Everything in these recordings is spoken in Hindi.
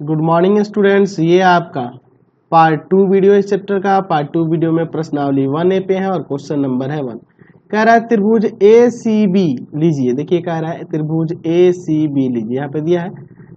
गुड मॉर्निंग स्टूडेंट्स, ये आपका पार्ट 2 वीडियो इस चैप्टर का। पार्ट 2 वीडियो में प्रश्नावली 1A पे है और क्वेश्चन नंबर है 1। कह रहा है त्रिभुज ACB लीजिए। देखिए कह रहा है त्रिभुज ACB लीजिए, यहाँ पे दिया है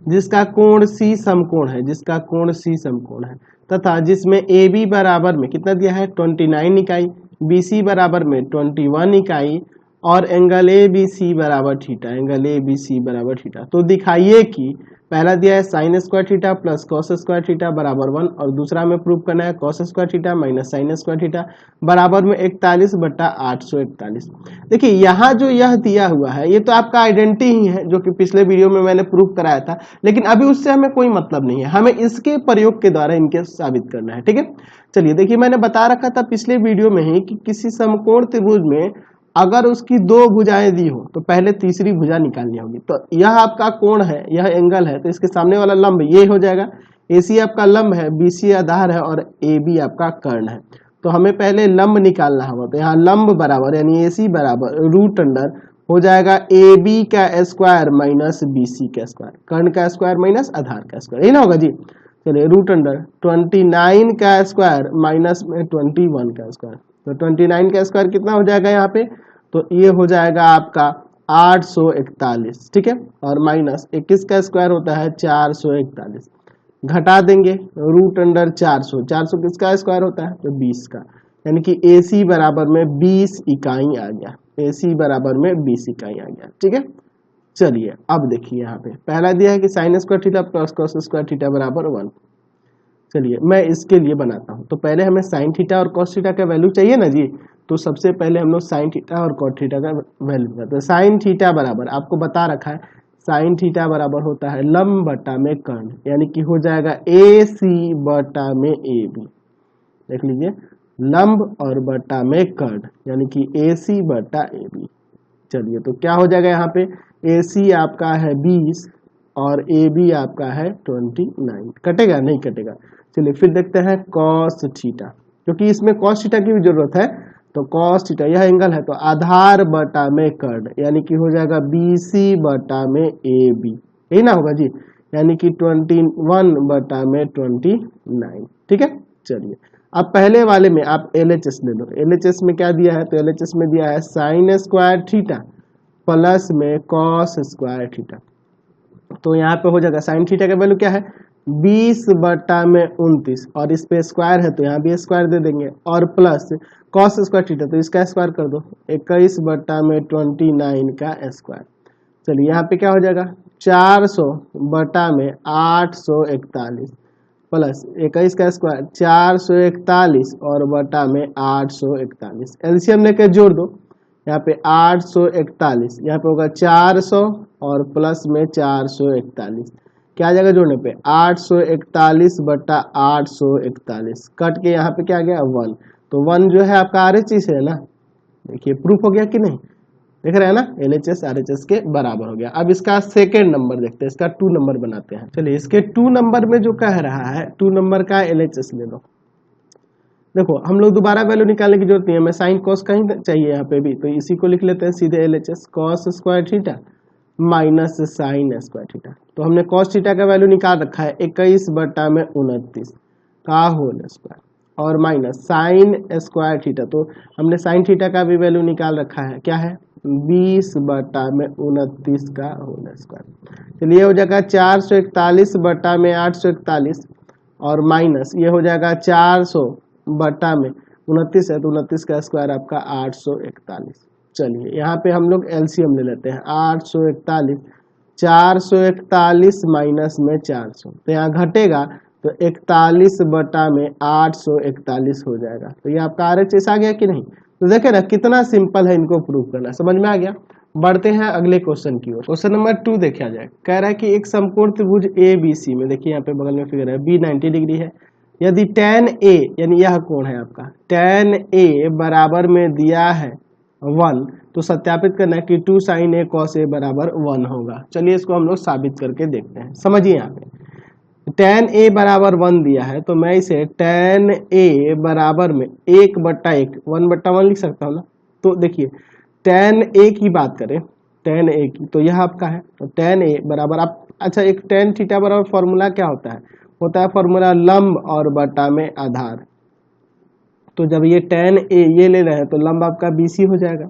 जिसका कोण C समकोण है, जिसका कोण C समकोण है तथा जिसमें AB बराबर में कितना दिया है 29 इकाई, BC बराबर में 21 इकाई और एंगल ABC बराबर थीटा, एंगल ABC बराबर थीटा। तो दिखाइए कि पहला दिया है sine square theta plus cos square theta बराबर 1 और दूसरा में प्रूव करना है cos square theta minus sine square theta बराबर में 41/841। देखिए यहाँ जो यह दिया हुआ है ये तो आपका आइडेंटिटी ही है जो कि पिछले वीडियो में मैंने प्रूव कराया था, लेकिन अभी उससे हमें कोई मतलब नहीं है, हमें इसके प्रयोग के द्वारा इनके साबित करना है। ठीक है, चलिए देखिए मैंने बता रखा था पिछले वीडियो में ही कि किसी समकोण त्रिभुज में अगर उसकी दो भुजाएं दी हो तो पहले तीसरी भुजा निकालनी होगी। तो यह आपका कोण है, यह एंगल है, तो इसके सामने वाला लंब ये हो जाएगा। AC आपका लंब है, BC आधार है और AB आपका कर्ण है। तो हमें पहले लंब निकालना होगा, तो यहाँ लंब बराबर यानी AC बराबर रूट अंडर हो जाएगा AB का स्क्वायर माइनस BC का स्क्वायर, कर्ण का स्क्वायर माइनस आधार का स्क्वायर, यही ना होगा जी। चलिए रूट अंडर 29 का स्क्वायर माइनस में 21 का स्क्वायर, तो 29 का स्क्वायर कितना हो जाएगा यहाँ पे, तो ये हो जाएगा आपका 841। ठीक है, और माइनस 21 का स्क्वायर होता है 441, घटा देंगे रूट अंडर 400, 400 किसका स्क्वायर होता है तो 20 का, यानी कि AC बराबर में 20 इकाई आ गया, AC बराबर में 20 इकाई आ गया। ठीक है, चलिए अब देखिए यहाँ पे पहला दिया है कि sine square theta plus cos square theta बराबर 1। चलिए मैं इसके लिए बनाता हूं, तो पहले हमें साइन थीटा और कॉस थीटा का वैल्यू चाहिए ना जी, तो सबसे पहले हम लोग साइन थीटा और कॉट थीटा का वैल्यू बनाते हैं। साइन थीटा बराबर आपको बता रखा है, साइन थीटा बराबर होता है लंब बटा में कर्ण, यानी कि हो जाएगा AC बटा में AB। देख लीजिए लंब और बटा में कर्ण यानी कि AC बटा AB। चलिए तो क्या हो जाएगा यहाँ पे, AC आपका है 20 और AB आपका है 29, कटेगा नहीं कटेगा। चलिए फिर देखते हैं कॉस थीटा, क्योंकि इसमें कॉस थीटा की भी जरूरत है, तो कॉस थीटा यह एंगल है तो आधार बटा में कर्ण यानी कि हो जाएगा BC बटा में AB, यही ना होगा जी, यानी कि 21 बटा में 29। ठीक है, चलिए अब पहले वाले में आप LHS ले लो। LHS में क्या दिया है, तो LHS में दिया है साइन स्क्वायर थीटा प्लस में कॉस स्क्वायर थीटा। तो यहाँ पे हो जाएगा साइन थीटा का वैल्यू क्या है 20 बटा में 29 और इस पे स्क्वायर है तो यहाँ भी स्क्वायर दे देंगे और प्लस कॉस स्क्वायर थीटा तो इसका स्क्वायर कर दो 21 बटा में 29 का स्क्वायर। चलिए यहाँ पे क्या हो जाएगा 400 बटा में 841 प्लस 21 का स्क्वायर 441 और बटा में 841, एलसीएम लेकर जोड़ दो। यहाँ पे 841, यहाँ पे होगा 400 और प्लस में 441, क्या आ जाएगा जोड़ने पे 841 बटा 841, कट के यहाँ पे क्या आ गया 1, तो 1 जो है आपका RHS है ना। देखिए प्रूफ हो गया कि नहीं, देख रहे हैं ना, LHS RHS के बराबर हो गया। अब इसका सेकेंड नंबर देखते हैं, इसका 2 नंबर बनाते हैं। चलिए इसके 2 नंबर में जो कह रहा है 2 नंबर का LHS ले लो। देखो हम लोग दोबारा वैल्यू निकालने की जरूरत नहीं है, हमें साइन कॉस का ही चाहिए यहाँ पे भी, तो इसी को लिख लेते हैं सीधे LHS cos square theta minus sine square theta. तो हमने कॉस थीटा का वैल्यू निकाल रखा है 21 बटा में 29 का होल स्क्वायर और माइनस साइन स्क्वायर थीटा, तो हमने साइन थीटा का भी वैल्यू निकाल रखा है, क्या है 20 बटा में 29 का होल स्क्वायर। चलिए हो जाएगा 441 बटा में 841 और माइनस ये हो जाएगा 400 बटा में 29 है तो 29 का स्क्वायर आपका 841। चलिए यहाँ पे हम लोग एलसीएम ले लेते हैं 841, 441 माइनस में 400 तो यहाँ घटेगा तो 41 बटा में 841 हो जाएगा। तो ये आपका RHS आ गया कि नहीं, तो देखे ना कितना सिंपल है इनको प्रूव करना, समझ में आ गया। बढ़ते हैं अगले क्वेश्चन की ओर। क्वेश्चन नंबर 2 देखा जाए, कह रहा है कि एक समकोण त्रिभुज ABC में, देखिए यहाँ पे बगल में फिगर है B 90 डिग्री है, यदि tan A यानी यह कोण है आपका tan A बराबर में दिया है 1, तो सत्यापित करना है कि 2 sin A cos A बराबर 1 होगा। चलिए इसको हम लोग साबित करके देखते हैं। समझिए यहाँ पे tan A बराबर 1 दिया है तो मैं इसे tan A बराबर में 1/1 1/1 लिख सकता हूँ ना। तो देखिए tan A की बात करें, tan A की, तो यह आपका है, तो tan A बराबर आप अच्छा एक टेन थीटा बराबर फॉर्मूला क्या होता है? होता है फॉर्मूला लंब और बटा में आधार। तो जब ये टेन ए ये ले रहे हैं तो लंब आपका BC हो जाएगा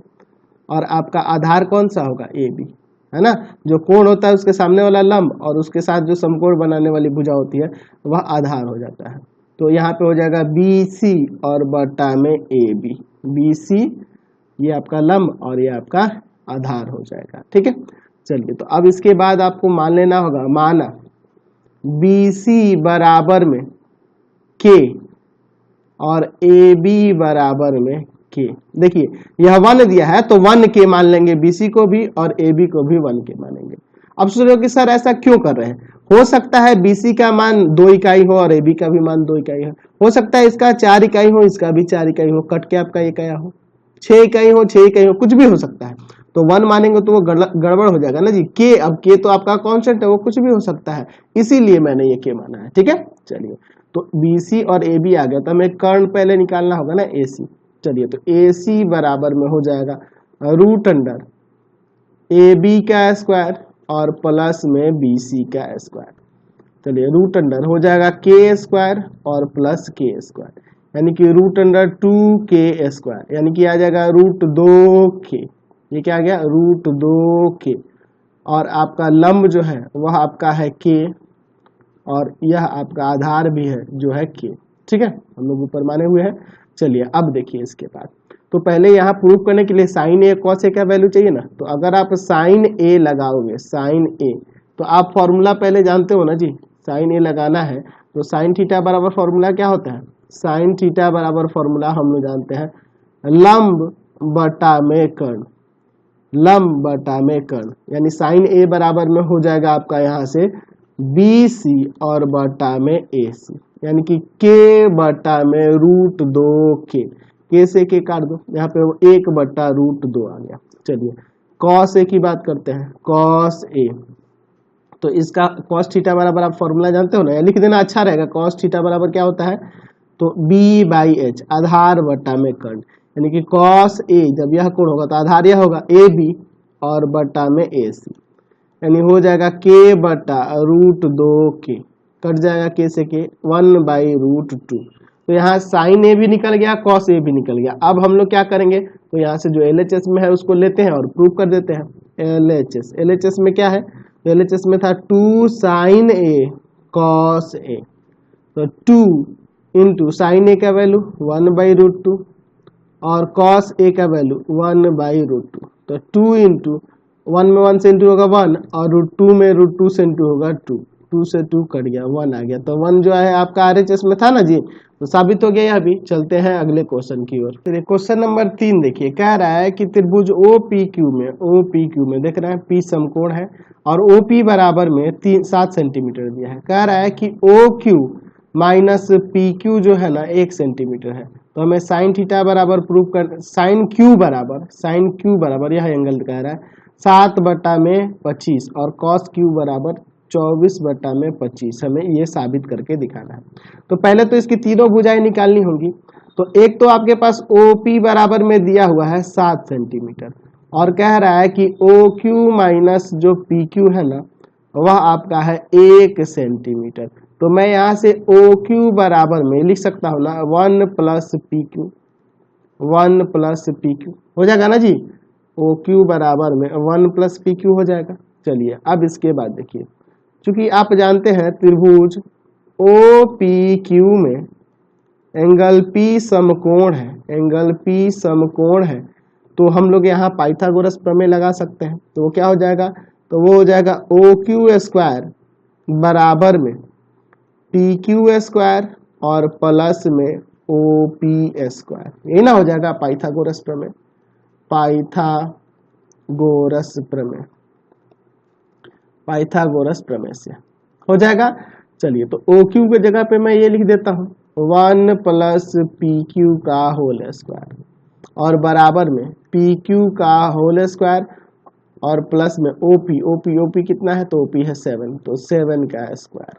और आपका आधार कौन सा होगा? AB, है ना। जो कोण होता है उसके सामने वाला लंब और उसके साथ जो समकोण बनाने वाली भुजा होती है वह आधार हो जाता है। तो यहाँ पे हो जाएगा BC और बटा में AB। BC ये आपका लंब और ये आपका आधार हो जाएगा, ठीक है। चलिए तो अब इसके बाद आपको मान लेना होगा, माना BC बराबर में K और AB बराबर में K। देखिए यह 1 दिया है तो 1K मान लेंगे BC को भी और AB को भी 1K मानेंगे। अब सोच रहे हो कि सर ऐसा क्यों कर रहे हैं? हो सकता है BC का मान 2 इकाई हो और AB का भी मान 2 इकाई हो सकता है इसका 4 इकाई हो, इसका भी 4 इकाई हो, कट के आपका एक आया हो, 6 इकाई हो, 6 इकाई हो, कुछ भी हो सकता है। तो 1 मानेंगे तो वो गड़बड़ हो जाएगा ना जी। K, अब K तो आपका कांस्टेंट है, वो कुछ भी हो सकता है, इसीलिए मैंने ये K माना है, ठीक है। चलिए तो BC और AB आ गया तो हमें कर्ण पहले निकालना होगा ना, AC। चलिए तो AC बराबर में हो जाएगा रूट अंडर AB का स्क्वायर और प्लस में BC का स्क्वायर। चलिए रूट अंडर हो जाएगा K स्क्वायर और प्लस K स्क्वायर, यानी कि रूट अंडर 2K स्क्वायर, यानी कि आ जाएगा रूट 2K। ये क्या आ गया? Root 2K। और आपका लंब जो है वह आपका है K और यह आपका आधार भी है जो है K, ठीक है। हम लोग ऊपर माने हुए हैं। चलिए अब देखिए इसके बाद, तो पहले यहाँ प्रूव करने के लिए साइन ए कॉस ए का वैल्यू चाहिए ना। तो अगर आप साइन ए लगाओगे, साइन ए, तो आप फॉर्मूला पहले जानते हो ना जी, साइन ए लगाना है तो साइन थीटा बराबर फॉर्मूला क्या होता है? साइन थीटा बराबर फॉर्मूला हम लोग जानते हैं लंब बटा में कर्ण, लंब बटा में कर्ण, यानी साइन ए बराबर में हो जाएगा आपका यहाँ से BC और बटा में AC, यानी कि K बटा में रूट 2K। K से K काट दो, यहाँ पे 1 बटा रूट 2 आ गया। चलिए cos A की बात करते हैं, cos A, तो इसका cos थीटा बराबर आप फॉर्मूला जानते हो ना, लिख देना अच्छा रहेगा। cos थीटा बराबर क्या होता है? तो B/H आधार बटा में कर्ण, यानी कि cos A जब यह कोण होगा तो आधार यह होगा AB और बटा में AC, यानी हो जाएगा K बटा रूट 2K, कट जाएगा K से K, 1/√2। तो यहाँ साइन ए भी निकल गया, cos ए भी निकल गया। अब हम लोग क्या करेंगे, तो यहाँ से जो LHS में है उसको लेते हैं और प्रूव कर देते हैं। LHS में क्या है? LHS में था 2 साइन ए cos ए, तो 2 इंटू साइन ए का वैल्यू 1/√2 और cos ए का वैल्यू 1/√2, तो 2 इंटू 1 में 1 से इंटू होगा 1 और √2 में √2 से इंटू होगा 2, 2 से 2 कट गया, 1 आ गया। तो 1 जो है आपका RHS में था ना जी, तो साबित हो गया यह भी। चलते हैं अगले क्वेश्चन की ओर। फिर क्वेश्चन नंबर 3 देखिए, कह रहा है कि त्रिभुज OPQ में देख रहे हैं P समकोण है और OP बराबर में 7 सेंटीमीटर दिया है। कह रहा है कि OQ माइनस PQ जो है ना 1 सेंटीमीटर है। तो हमें साइन थीटा बराबर प्रूव कर, साइन क्यू बराबर यह एंगल कह रहा है 7 बटा में 25 और कॉस क्यू बराबर 24 बटा में 25, हमें ये साबित करके दिखाना है। तो पहले तो इसकी तीनों भुजाएं निकालनी होंगी। तो एक तो आपके पास OP बराबर में दिया हुआ है 7 सेंटीमीटर और कह रहा है कि OQ माइनस जो PQ है ना वह आपका है 1 सेंटीमीटर। तो मैं यहाँ से OQ बराबर में लिख सकता हूँ ना 1 प्लस PQ हो जाएगा ना जी। OQ बराबर में 1 प्लस PQ हो जाएगा। चलिए अब इसके बाद देखिए, चूंकि आप जानते हैं त्रिभुज OPQ में एंगल P समकोण है, तो हम लोग यहाँ पाइथागोरस प्रमेय लगा सकते हैं। तो वो क्या हो जाएगा? तो वो हो जाएगा OQ स्क्वायर बराबर में PQ स्क्वायर और प्लस में OP स्क्वायर, यही ना हो जाएगा पाइथागोरस प्रमेय से हो जाएगा। चलिए तो OQ के जगह पे मैं ये लिख देता हूँ 1 प्लस PQ का होल स्क्वायर और बराबर में PQ का होल स्क्वायर और प्लस में OP कितना है? तो OP है 7, तो 7 का स्क्वायर।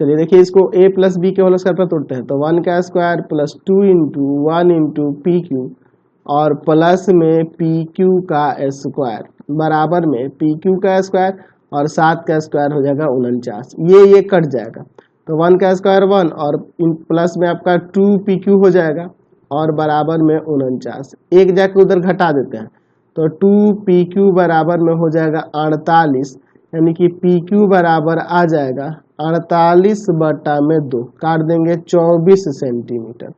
चलिए देखिए इसको a प्लस बी के होल स्क्वायर पर तोड़ते हैं, तो 1 का square plus 2 into 1 into PQ और प्लस में PQ का स्क्वायर बराबर में PQ का स्क्वायर और 7 का स्क्वायर हो जाएगा 49। ये कट जाएगा तो 1 का स्क्वायर 1 और प्लस में आपका 2pq हो जाएगा और बराबर में 49। एक जाके उधर घटा देते हैं तो 2pq बराबर में हो जाएगा 48, यानी कि pq बराबर आ जाएगा 48/2, काट देंगे 24 सेंटीमीटर।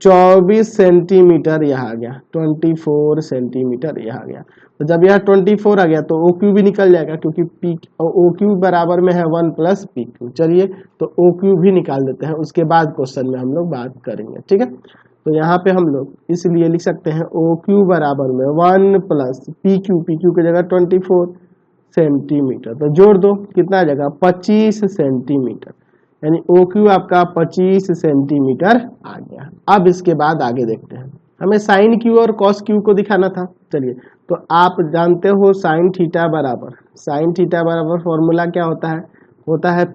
24 सेंटीमीटर यहाँ आ गया, 24 सेंटीमीटर यहाँ आ गया। तो जब यह 24 आ गया तो OQ भी निकल जाएगा, क्योंकि OQ बराबर में है 1 + PQ। चलिए तो OQ भी निकाल देते हैं, उसके बाद क्वेश्चन में हम लोग बात करेंगे, ठीक है। तो यहाँ पे हम लोग इसलिए लिख सकते हैं OQ बराबर में 1 + PQ की जगह 24 सेंटीमीटर। तो जोड़ दो, कितना आ जाएगा 25 सेंटीमीटर, यानी OQ आपका 25 सेंटीमीटर आ गया। अब इसके बाद आगे देखते हैं, हमें साइन क्यू और कॉस क्यू को दिखाना था। चलिए तो आप जानते हो साइन थीटा बराबर फॉर्मूला क्या होता है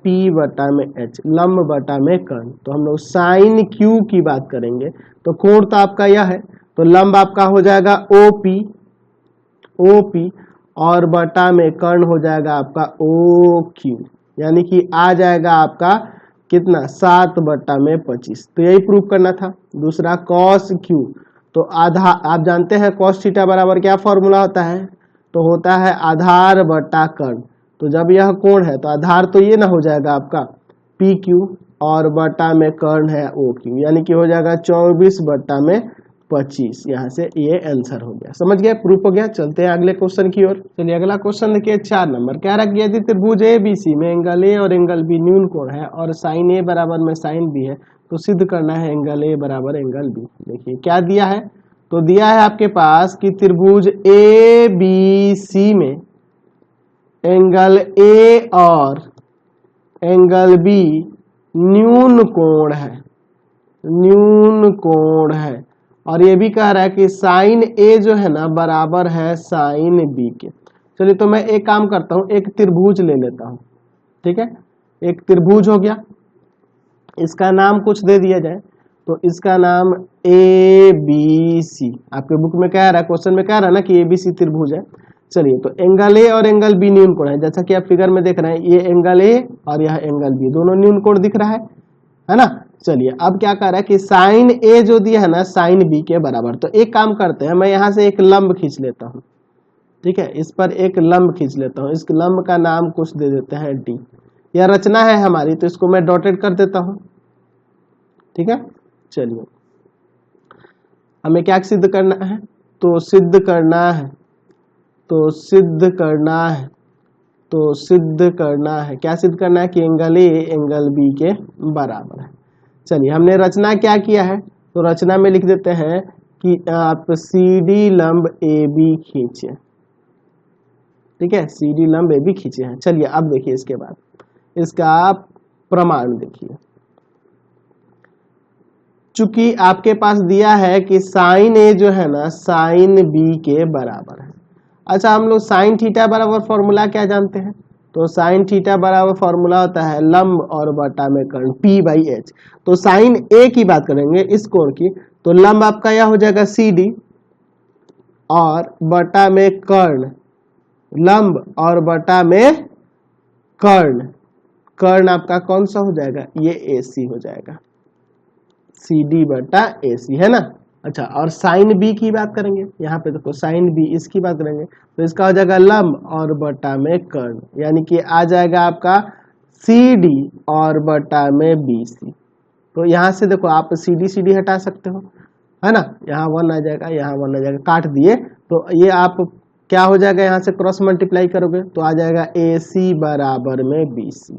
P/H, लंब बटा में कर्ण। तो हम लोग साइन क्यू की बात करेंगे तो कोण तो आपका यह है, तो लंब आपका हो जाएगा OP और बटा में कर्ण हो जाएगा आपका OQ, यानी कि आ जाएगा आपका कितना 7/25। तो यही प्रूव करना था। दूसरा कॉस क्यू, तो आधा आप जानते हैं कॉस थीटा बराबर क्या फॉर्मूला होता है, तो होता है आधार बटा कर्ण। तो जब यह कोण है तो आधार तो ये ना हो जाएगा आपका PQ और बटा में कर्ण है OQ, यानी कि हो जाएगा 24/25। यहाँ से ये आंसर हो गया, समझ गए, प्रूफ हो गया। चलते हैं अगले क्वेश्चन की ओर। चलिए अगला क्वेश्चन देखिए 4 नंबर। कह रहा कि यदि त्रिभुज ABC में एंगल A और एंगल B न्यून कोण है और साइन A बराबर में साइन B है, तो सिद्ध करना है एंगल A बराबर एंगल B। देखिए क्या दिया है, तो दिया है आपके पास कि त्रिभुज ABC में एंगल A और एंगल B न्यून कोण है और ये भी कह रहा है कि साइन A जो है ना बराबर है साइन B के। चलिए तो मैं एक काम करता हूं, एक त्रिभुज ले लेता हूं, ठीक है। एक त्रिभुज हो गया, इसका नाम कुछ दे दिया जाए, तो इसका नाम ABC। आपके बुक में कह रहा है, क्वेश्चन में कह रहा है ना कि ABC त्रिभुज है। चलिए तो एंगल A और एंगल B न्यून कोण है, जैसा कि आप फिगर में देख रहे हैं, ये एंगल A और यह एंगल B, दोनों न्यून कोण दिख रहा है ना। चलिए अब क्या कर रहा है कि साइन A जो दिया है ना साइन B के बराबर। तो एक काम करते हैं, मैं यहाँ से एक लंब खींच लेता हूँ, ठीक है, इस पर एक लंब खींच लेता हूँ। इस लंब का नाम कुछ दे देते हैं D। यह रचना है हमारी, तो इसको मैं डॉटेड कर देता हूँ, ठीक है। चलिए हमें क्या सिद्ध करना है, तो सिद्ध करना है क्या सिद्ध करना है कि एंगल A एंगल B के बराबर है। चलिए हमने रचना क्या किया है, तो रचना में लिख देते हैं कि आप CD लंब AB खींचे, ठीक है, CD लंब AB खींचे हैं। चलिए अब देखिए इसके बाद इसका प्रमाण देखिए। चूंकि आपके पास दिया है कि साइन A जो है ना साइन B के बराबर है। अच्छा हम लोग साइन थीटा बराबर फॉर्मूला क्या जानते हैं, तो साइन थीटा बराबर फॉर्मूला होता है लंब और बटा में कर्ण P/H। तो साइन A की बात करेंगे इस कोण की, तो लंब आपका यह हो जाएगा CD और बटा में कर्ण, लंब और बटा में कर्ण आपका कौन सा हो जाएगा, ये AC हो जाएगा, CD/AC है ना। अच्छा और साइन B की बात करेंगे, यहाँ पे देखो साइन B इसकी बात करेंगे, तो इसका हो जाएगा लंब और बटा में कर्ण, यानी कि आ जाएगा आपका CD और बटा में BC। तो यहाँ से देखो आप CD हटा सकते हो, है ना, यहाँ 1 आ जाएगा, यहाँ 1 आ जाएगा, काट दिए। तो ये आप क्या हो जाएगा, यहाँ से क्रॉस मल्टीप्लाई करोगे तो आ जाएगा AC बराबर में BC।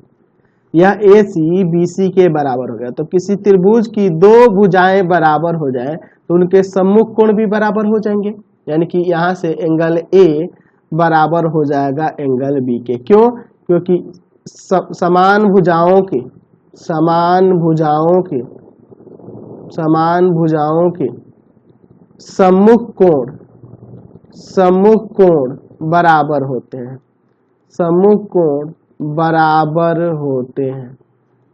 यह AC BC के बराबर हो गया। तो किसी त्रिभुज की दो भुजाएं बराबर हो जाए तो उनके सम्मुख कोण भी बराबर हो जाएंगे, यानी कि यहाँ से एंगल A बराबर हो जाएगा एंगल B के। क्यों, क्योंकि समान भुजाओं के सम्मुख कोण बराबर होते हैं,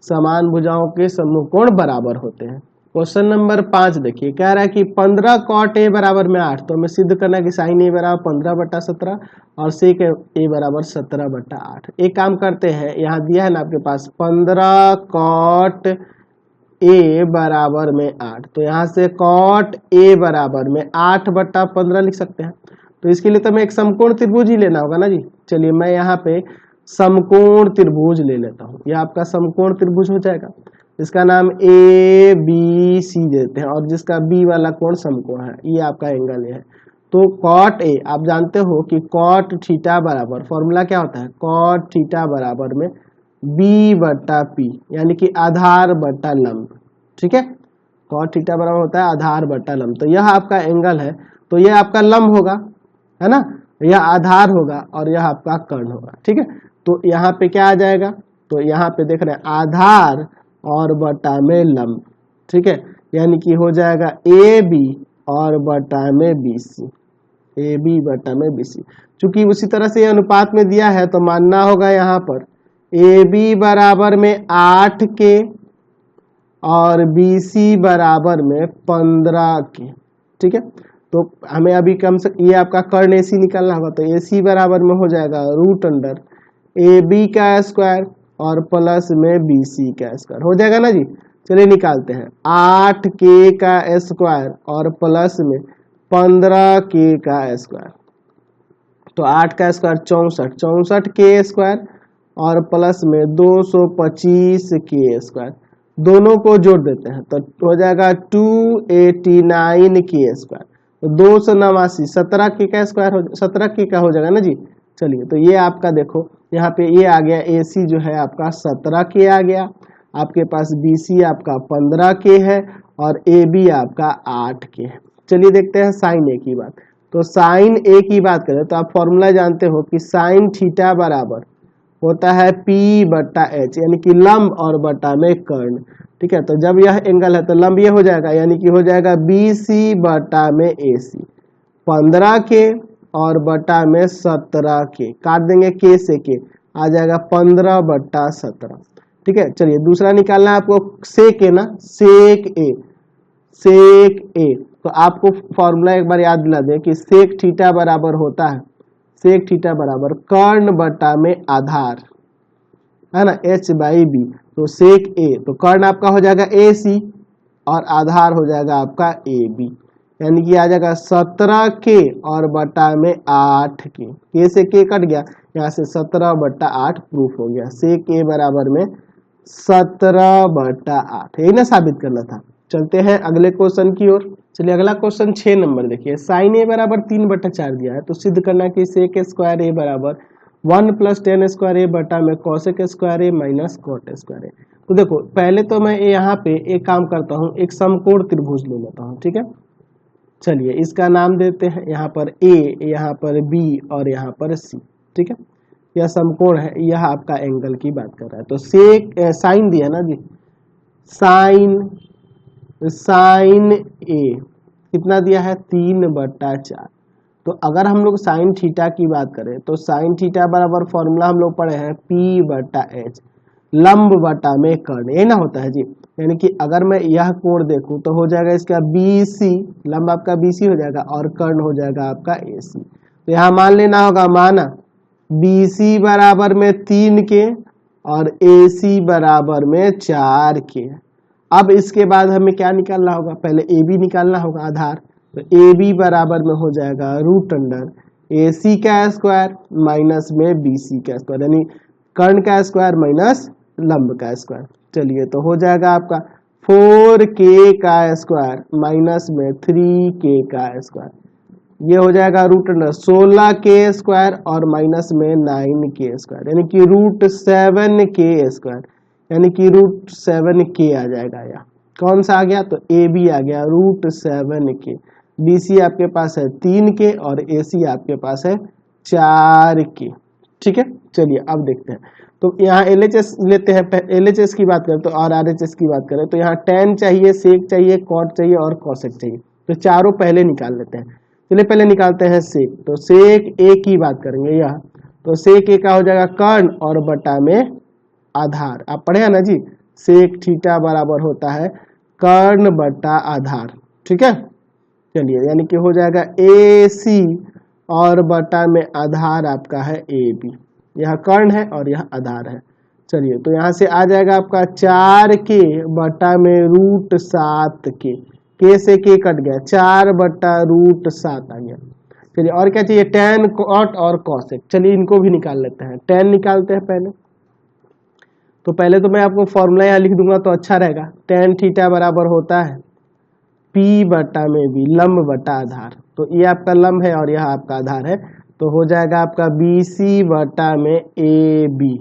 समान भुजाओं के सम्मुख कोण बराबर होते हैं। क्वेश्चन नंबर 5 देखिए, कह रहा है कि 15 cot a बराबर में 8, तो हमें सिद्ध करना है कि साइन a बराबर 15/17 और सेक a बराबर 17/8। एक काम करते हैं, यहाँ दिया है ना आपके पास 15 cot a बराबर में 8, तो यहाँ से cot a बराबर में 8/15 लिख सकते हैं। तो इसके लिए तो हमें एक समकोण त्रिभुज ही लेना होगा ना जी। चलिए मैं यहाँ पे समकोण त्रिभुज ले लेता हूँ, यह आपका समकोण त्रिभुज हो जाएगा। इसका नाम ए बी सी देते हैं और जिसका बी वाला कोण समकोण है, ये आपका एंगल है। तो cot a आप जानते हो कि cot थीटा बराबर, फॉर्मूला क्या होता है, cot थीटा बराबर में b/p, यानी कि आधार बटा लंब। ठीक है, cot थीटा बराबर होता है आधार बटा लंब। तो यह आपका एंगल है, तो यह आपका लंब होगा, है ना, यह आधार होगा और यह आपका कर्ण होगा। ठीक है, तो यहाँ पे क्या आ जाएगा, तो यहाँ पे देख रहे हैं आधार और बटा में लंब। ठीक है, यानी कि हो जाएगा ए बी और बटा में बी सी, ए बी बटा में बी सी। चूंकि उसी तरह से ये अनुपात में दिया है तो मानना होगा यहाँ पर ए बी बराबर में 8 के और बी सी बराबर में 15 के। ठीक है, तो हमें अभी कम से ये आपका कर्ण ए सी निकालना होगा, तो ए सी बराबर में हो जाएगा √अंडर ए बी का स्क्वायर और प्लस में बी सी का स्क्वायर हो जाएगा ना जी। चलिए निकालते हैं, 8 के का स्क्वायर और प्लस में 15 के का स्क्वायर, तो 8 का स्क्वायर 64, 64 के स्क्वायर और प्लस में 225 के स्क्वायर, दोनों को जोड़ देते हैं तो हो जाएगा 289 के स्क्वायर। तो 289 17 के का स्क्वायर 17 के का हो जाएगा ना जी। चलिए, तो ये आपका देखो यहाँ पे ये आ गया, ए सी जो है आपका 17 के आ गया, आपके पास बी सी आपका 15 के है और ए बी आपका 8 के है। चलिए देखते हैं साइन ए की बात। तो साइन ए की बात करें तो आप फॉर्मूला जानते हो कि साइन थीटा बराबर होता है p/h, यानी कि लंब और बटा में कर्ण। ठीक है, तो जब यह एंगल है तो लंब ये हो जाएगा, यानी कि हो जाएगा BC बटा में AC, 15 के और बटा में 17 के, काट देंगे के से के, आ जाएगा 15/17। ठीक है, चलिए दूसरा निकालना है आपको सेक ए ना, सेक ए, सेक ए। तो आपको फॉर्मूला एक बार याद दिला दें कि सेक थीटा बराबर होता है, सेक थीटा बराबर कर्ण बटा में आधार, है ना, h/b। तो सेक ए, तो कर्ण आपका हो जाएगा AC और आधार हो जाएगा आपका AB, यानी कि आ जाएगा 17 के और बटा में 8 के से के कट गया, यहाँ से 17/8 प्रूफ हो गया। सेक ए बराबर में 17/8, यही ना साबित करना था। चलते हैं अगले क्वेश्चन की ओर। चलिए अगला क्वेश्चन 6 नंबर देखिए, साइन ए बराबर 3/4 दिया है, तो सिद्ध करना कि सेक स्क्वायर ए बराबर 1 + tan स्क्वायर ए बटा में कोसेक स्क्वायर ए माइनस कॉट स्क्वायर ए। तो देखो पहले तो मैं यहाँ पे एक काम करता हूँ, एक समकोण त्रिभुज ले लेता हूँ। ठीक है, चलिए इसका नाम देते हैं यहाँ पर ए, यहाँ पर बी और यहाँ पर सी। ठीक है, यह समकोण है, यह आपका एंगल की बात कर रहा है। तो सेक साइन दिया ना जी, साइन ए कितना दिया है 3/4। तो अगर हम लोग साइन थीटा की बात करें तो साइन थीटा बराबर फॉर्मूला हम लोग पढ़े हैं p/h, लंब बटा में कर्ण, ये ना होता है जी। यानी कि अगर मैं यह कोण देखूं तो हो जाएगा इसका BC, लंब आपका BC हो जाएगा और कर्ण हो जाएगा आपका AC। तो यहाँ मान लेना होगा, माना BC बराबर में 3 के और AC बराबर में 4 के। अब इसके बाद हमें क्या निकालना होगा, पहले AB निकालना होगा आधार, तो AB बराबर में हो जाएगा √अंडर AC का स्क्वायर माइनस में BC का स्क्वायर, यानी कर्ण का स्क्वायर माइनस लंब का स्क्वायर। चलिए तो हो जाएगा आपका 4k का स्क्वायर माइनस में 3k का स्क्वायर, ये हो जाएगा √अंडर 16k स्क्वायर और माइनस में 9k स्क्वायर, यानी कि √7k स्क्वायर, यानी कि √7k आ जाएगा। या कौन सा आ गया, तो AB आ गया √7k, BC आपके पास है 3k और AC आपके पास है 4k। ठीक है, चलिए अब देखते हैं। तो यहाँ LHS लेते हैं, LHS की बात करें तो और RHS की बात करें तो यहाँ tan चाहिए, सेक चाहिए, कॉट चाहिए और कॉसेक चाहिए, तो चारों पहले निकाल लेते हैं। चलिए पहले निकालते हैं सेक, तो सेक ए की बात करेंगे यहाँ, तो सेक ए का हो जाएगा कर्ण और बटा में आधार, आप पढ़े हैं ना जी, सेक थीटा बराबर होता है कर्ण बटा आधार, ठीक है। चलिए यानी कि हो जाएगा AC और बटा में आधार आपका है AB, यह कर्ण है और यह आधार है। चलिए तो यहाँ से आ जाएगा आपका 4K बटा में √7K, K से K कट गया, 4 बटा √7 आ गया। चलिए और क्या चाहिए, tan cot और cosec। चलिए इनको भी निकाल लेते हैं, tan निकालते हैं पहले। तो पहले तो मैं आपको फॉर्मूला यहाँ लिख दूंगा तो अच्छा रहेगा। tan थीटा बराबर होता है P बटा में B, लंब बटा आधार। तो ये आपका लंब है और यह आपका आधार है, तो हो जाएगा आपका BC बटा में AB,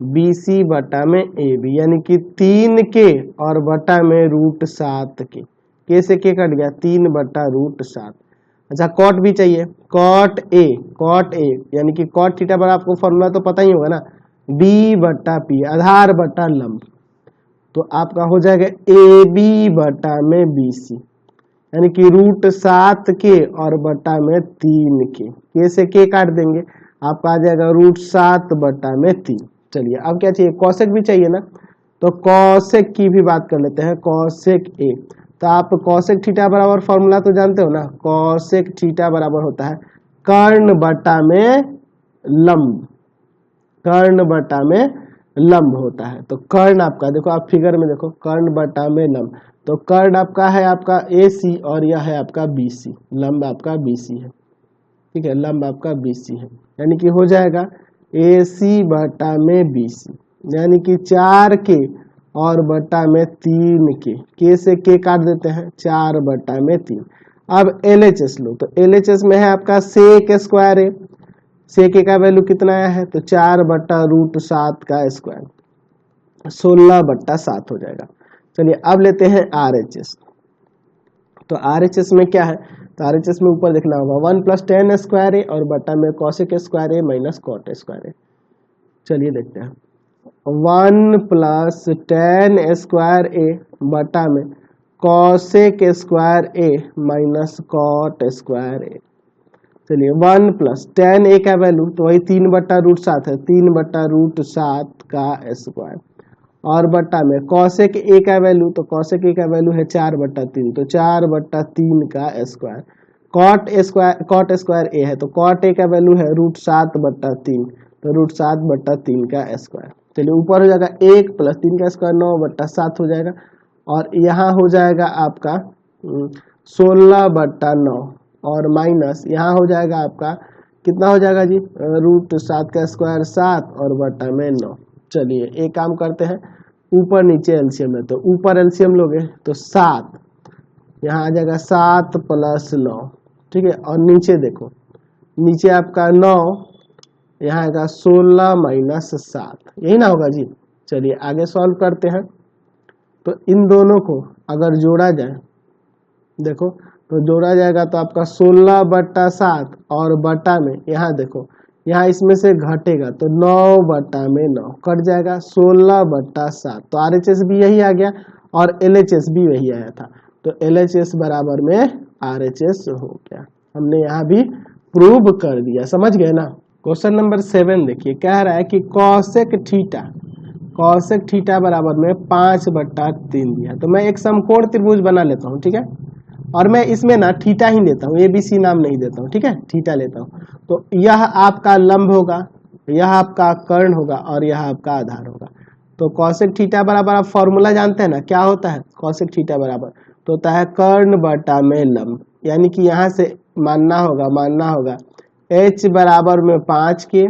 BC बटा में AB, यानी कि 3K और बटा में √7K, K से K कट गया, 3 बटा √7। अच्छा कॉट भी चाहिए, कॉट A यानी कि कॉट थीटा बराबर आपको फॉर्मूला तो पता ही होगा ना, B बटा P, आधार बटा लंब। तो आपका हो जाएगा AB बटा में BC, यानी कि √7K और बटा में 3K, K से K काट देंगे, आपका आ जाएगा √7 बटा में 3। चलिए अब क्या चाहिए, कॉसेक भी चाहिए ना, तो कॉसेक की भी बात कर लेते हैं, कॉसेक A। तो आप कॉसेक थीटा बराबर फॉर्मूला तो जानते हो ना, कॉसेक थीटा बराबर होता है कर्ण बटा में लंब, कर्ण बटा में लंब होता है। तो कर्ण आपका देखो, आप फिगर में देखो, कर्ण बटा में लंब, तो कर्ण आपका है आपका AC और यह है आपका BC, लंब आपका BC है, ठीक है, लंब आपका BC है, यानी कि हो जाएगा AC बटा में BC, यानी कि 4K और बटा में 3K, K से K काट देते हैं, 4 बटा में 3। अब LHS लो, तो LHS में है आपका sec स्क्वायर है, sec का वैल्यू कितना आया है, तो 4 बटा √7 का स्क्वायर, 16 बटा 7 हो जाएगा। चलिए अब लेते हैं RHS। तो RHS में क्या है, तो RHS में ऊपर देखना होगा 1 + tan स्क्वायर है और बटा में cosec स्क्वायर है माइनस cot स्क्वायर है। चलिए देखते हैं, 1 + tan स्क्वायर A बटा में cosec square A minus cot square A। चलिए 1 + tan A का वैल्यू तो वही 3 बटा √7 है, 3 बटा √7 का स्क्वायर, और बटा में cosec A का वैल्यू, तो cosec A का वैल्यू है 4 बटा 3, तो 4 बटा 3 का स्क्वायर, cot स्क्वायर A है, तो cot A का वैल्यू है √7 बटा 3, तो √7 बटा 3 का स्क्वायर। चलिए ऊपर हो जाएगा 1 + 3 का स्क्वायर 9 बटा 7 हो जाएगा, और यहाँ हो जाएगा आपका 16 बटा 9, और माइनस यहाँ हो जाएगा आपका कितना हो जाएगा जी, √7 का स्क्वायर 7 और बटा में 9। चलिए एक काम करते हैं, ऊपर नीचे एलसीएम है, तो ऊपर एलसीएम लोगे तो 7, यहाँ आ जाएगा 7 + 9, ठीक है, और नीचे देखो, नीचे आपका 9, यहाँ आएगा 16 माइनस 7, यही ना होगा जी। चलिए आगे सॉल्व करते हैं, तो इन दोनों को अगर जोड़ा जाए, देखो तो जोड़ा जाएगा तो आपका 16 बटा 7 और बटा में यहाँ देखो, यहाँ इसमें से घटेगा तो 9 बटा में 9 कट जाएगा, 16 बटा 7, तो RHS भी यही आ गया और LHS भी वही आया था, तो LHS बराबर में RHS हो गया। हमने यहाँ भी प्रूव कर दिया, समझ गए ना। क्वेश्चन नंबर 7 देखिए, कह रहा है कि कॉसेक थीटा बराबर में 5 बटा 3 दिया, तो मैं एक समकोण त्रिभुज बना लेता हूँ, ठीक है, और मैं इसमें ना थीटा ही लेता हूँ, ABC नाम नहीं देता हूँ, ठीक है, थीटा लेता हूँ। तो यह आपका लंब होगा, यह आपका कर्ण होगा और यह आपका आधार होगा। तो कॉसेक थीटा बराबर आप फॉर्मूला जानते हैं ना, क्या होता है, कॉसेक थीटा बराबर तो होता है कर्ण बटा में लंब, यानी कि यहाँ से मानना होगा H बराबर में 5K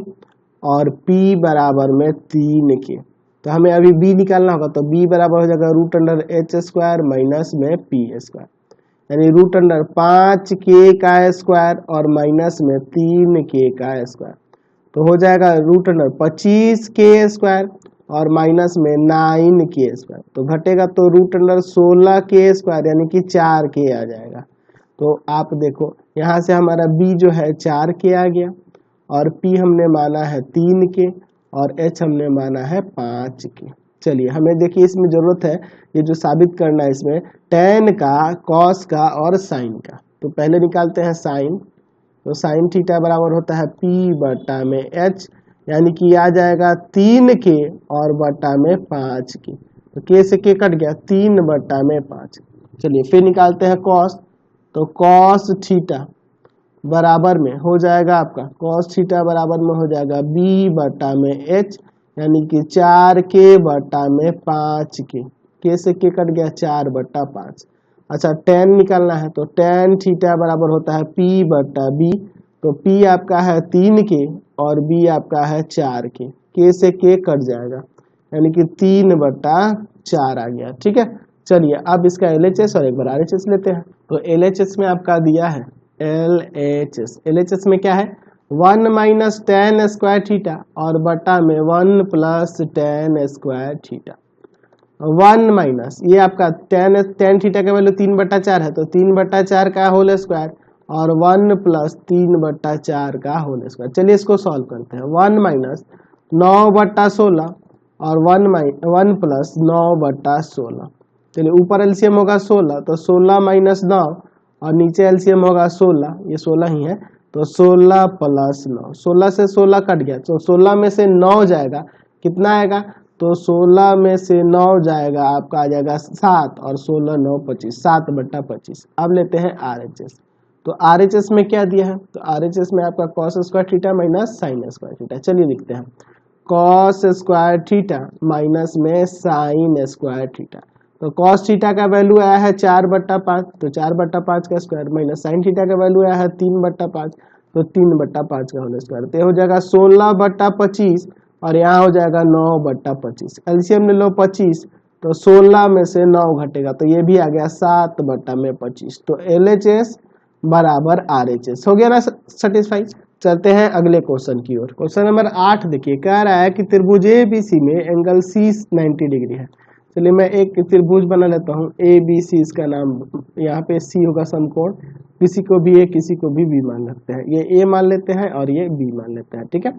और P बराबर में 3K। तो हमें अभी B निकालना होगा, तो B बराबर हो जाएगा √H² माइनस में P स्क्वायर, यानी √5K का स्क्वायर और माइनस में 3K का स्क्वायर, तो हो जाएगा √25K स्क्वायर और माइनस में 9K स्क्वायर, तो घटेगा तो √16K स्क्वायर यानी कि 4K आ जाएगा। तो आप देखो यहाँ से हमारा B जो है 4K आ गया और P हमने माना है 3K और H हमने माना है 5K। चलिए हमें देखिए इसमें जरूरत है ये जो साबित करना है इसमें tan का, cos का और sin का। तो पहले निकालते हैं sin, तो sin थीटा बराबर होता है P बटा में H, यानी कि आ जाएगा 3K और बटा में 5K। तो के से के कट गया 3/5। चलिए फिर निकालते हैं कॉस, तो कॉस थीटा बराबर में हो जाएगा आपका, कॉस थीटा बराबर में हो जाएगा b/h, यानी कि 4k/5 के से के कट गया 4/5। अच्छा tan निकालना है, तो tan थीटा बराबर होता है p/b, तो p आपका है 3k और b आपका है 4k, के से के कट जाएगा यानी कि 3/4 आ गया। ठीक है, चलिए अब इसका LHS और एक बार RHS लेते हैं। तो LHS में आपका दिया है LHS में क्या है 1 - tan स्क्वायर थीटा और बटा में 1 + tan स्क्वायर थीटा। 1 माइनस ये आपका tan थीटा का वैल्यू 3/4 है, तो 3/4 का होल स्क्वायर और 1 + 3/4 का होल स्क्वायर। चलिए इसको सॉल्व करते हैं। 1 - 9/16 और 1 + 9/16। चलिए ऊपर एलसीएम होगा 16, तो 16 - 9 और नीचे एलसीएम होगा 16, ये 16 ही है, तो 16 + 9, 16 से 16 कट गया, तो 16 में से 9 जाएगा, कितना आएगा, तो 16 में से 9 जाएगा आपका आ जाएगा 7 और 16 9 25, 7/25। अब लेते हैं RHS, तो RHS में क्या दिया है, तो RHS में आपका cos square theta minus sine square theta. चलिए लिखते हैं cos स्क्वायर थीटा माइनस में साइन स्क्वायर थीटा। तो cos थीटा का वैल्यू आया है 4/5, तो 4/5 का स्क्वायर माइनस साइन थीटा का वैल्यू आया है 3/5, तो 3/5 का होल स्क्वायर, तो हो जाएगा 16/25 और यहाँ हो जाएगा 9/25। एलसीएम ले लो 25, तो 16 में से 9 घटेगा, तो ये भी आ गया 7/25। तो LHS बराबर RHS हो गया ना सेटिस्फाई। चलते हैं अगले क्वेश्चन की ओर। क्वेश्चन नंबर 8 देखिए, कह रहा है कि त्रिभुज ABC में एंगल C 90 डिग्री है। चलिए मैं एक त्रिभुज बना लेता हूँ ABC, इसका नाम यहाँ पे C होगा समकोण, किसी को भी A किसी को भी B मान लेते हैं, ये A मान लेते हैं और ये B मान लेते हैं। ठीक है,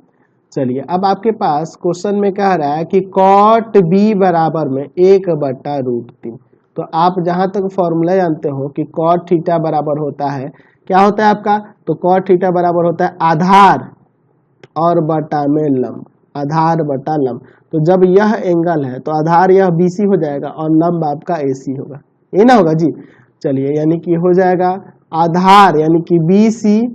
चलिए अब आपके पास क्वेश्चन में कह रहा है कि cot B बराबर में 1/√3। तो आप जहां तक फॉर्मूला जानते हो कि cot थीटा बराबर होता है, क्या होता है आपका, तो cot थीटा बराबर होता है आधार और बटा में लंब, आधार बटा लंब। तो जब यह एंगल है तो आधार यह BC हो जाएगा और लंब आपका AC होगा, ये ना होगा जी। चलिए यानी कि हो जाएगा आधार यानी कि BC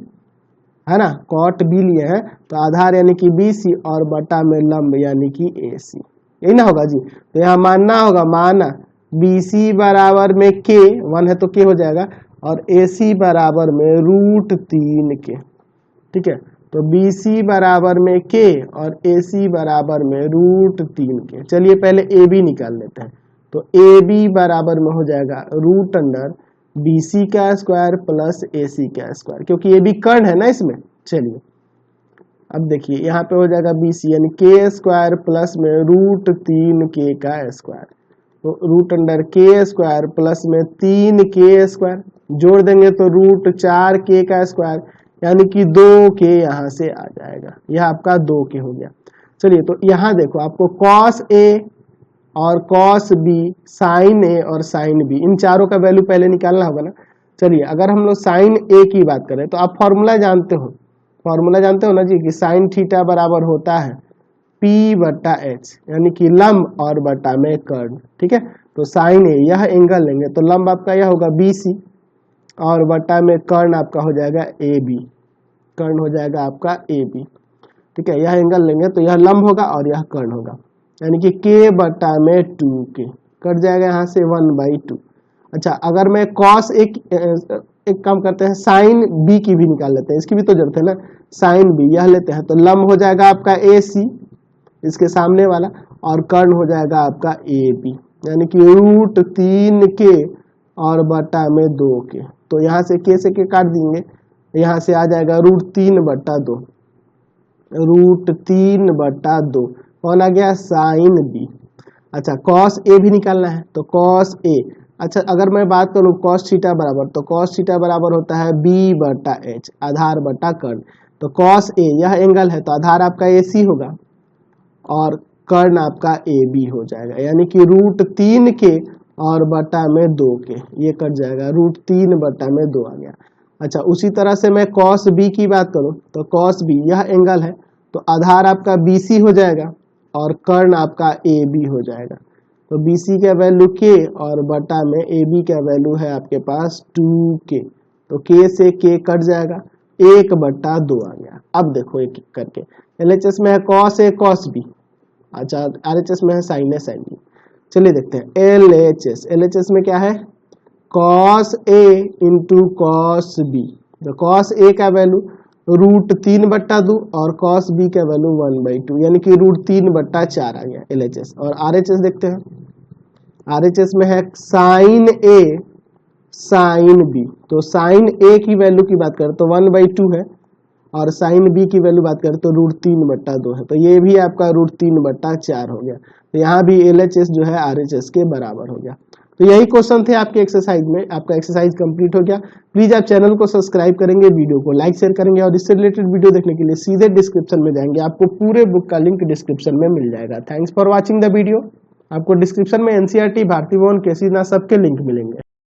है ना, cot B लिए हैं तो आधार यानी कि BC और बटा में लंब यानी कि AC, यही ना होगा जी। तो यहाँ मानना होगा, माना BC बराबर में K 1 है तो K हो जाएगा और AC बराबर में √3K। ठीक है, तो BC बराबर में K और AC बराबर में √3K। चलिए पहले AB निकाल लेते हैं, तो AB बराबर में हो जाएगा √BC का स्क्वायर प्लस AC का स्क्वायर, क्योंकि ये भी कर्ण है ना इसमें। चलिए अब देखिए यहाँ पे हो जाएगा BC यानी K स्क्वायर प्लस में √3K का स्क्वायर, तो √K स्क्वायर प्लस में 3K स्क्वायर, जोड़ देंगे तो √4K का स्क्वायर यानी कि 2K यहाँ से आ जाएगा, यह आपका 2K हो गया। चलिए तो यहाँ देखो आपको cos A और cos B, sin A और sin B, इन चारों का वैल्यू पहले निकालना होगा ना। चलिए अगर हम लोग sin A की बात करें तो आप फॉर्मूला जानते हो ना जी, कि sin थीटा बराबर होता है P/H, यानी कि लंब और बटा में कर्ण। ठीक है, तो sin A यह एंगल लेंगे तो लंब आपका यह होगा BC और बटा में कर्ण आपका हो जाएगा AB, कर्ण हो जाएगा आपका AB। ठीक है, यह एंगल लेंगे तो यह लंब होगा और यह कर्ण होगा, यानी कि K बटा में 2K कट जाएगा यहाँ से 1/2। अच्छा अगर मैं cos एक काम करते हैं, साइन B की भी निकाल लेते हैं, इसकी भी तो जरूरत है ना। साइन B यह लेते हैं तो लंब हो जाएगा आपका AC इसके सामने वाला और कर्ण हो जाएगा आपका AB, यानी कि √3K और बटा में 2K। तो यहाँ से K से K काट देंगे, यहाँ से आ जाएगा √3/2, √3/2 कौन आ गया, साइन B। अच्छा cos A भी निकालना है, तो cos A, अच्छा अगर मैं बात करूँ cos थीटा बराबर, तो cos थीटा बराबर होता है B/H, आधार बटा कर्ण। तो cos A यह एंगल है तो आधार आपका AC होगा और कर्ण आपका AB हो जाएगा, यानी कि √3K और बटा में 2K, ये कट जाएगा, √3/2 आ गया। अच्छा उसी तरह से मैं cos B की बात करूं तो cos B यह एंगल है तो आधार आपका BC हो जाएगा और कर्ण आपका AB हो जाएगा। तो BC का वैल्यू K और बटा में AB का वैल्यू है आपके पास 2K, तो K से K कट जाएगा, 1/2 आ गया। अब देखो एक एक करके, LHS में है cos A cos B, अच्छा RHS में है sin A sin B। चलिए देखते हैं LHS में क्या है, cos A into cos B। तो cos A का वैल्यू √3/2 और cos B का वैल्यू 1/2, यानी कि √3/4 आ गया LHS। और RHS देखते हैं, RHS में है sin A sin B। तो sin A की वैल्यू की बात करें तो 1/2 है, और sin B की वैल्यू बात करें तो √3/2 है, तो ये भी आपका √3/4 हो गया। तो यहाँ भी LHS जो है RHS के बराबर हो गया। तो यही क्वेश्चन थे आपके एक्सरसाइज में, आपका एक्सरसाइज कंप्लीट हो गया। प्लीज आप चैनल को सब्सक्राइब करेंगे, वीडियो को लाइक शेयर करेंगे, और इससे रिलेटेड वीडियो देखने के लिए सीधे डिस्क्रिप्शन में जाएंगे, आपको पूरे बुक का लिंक डिस्क्रिप्शन में मिल जाएगा। Thanks for watching the video. आपको डिस्क्रिप्शन में NCERT, भारती भवन, केसी सबके लिंक मिलेंगे।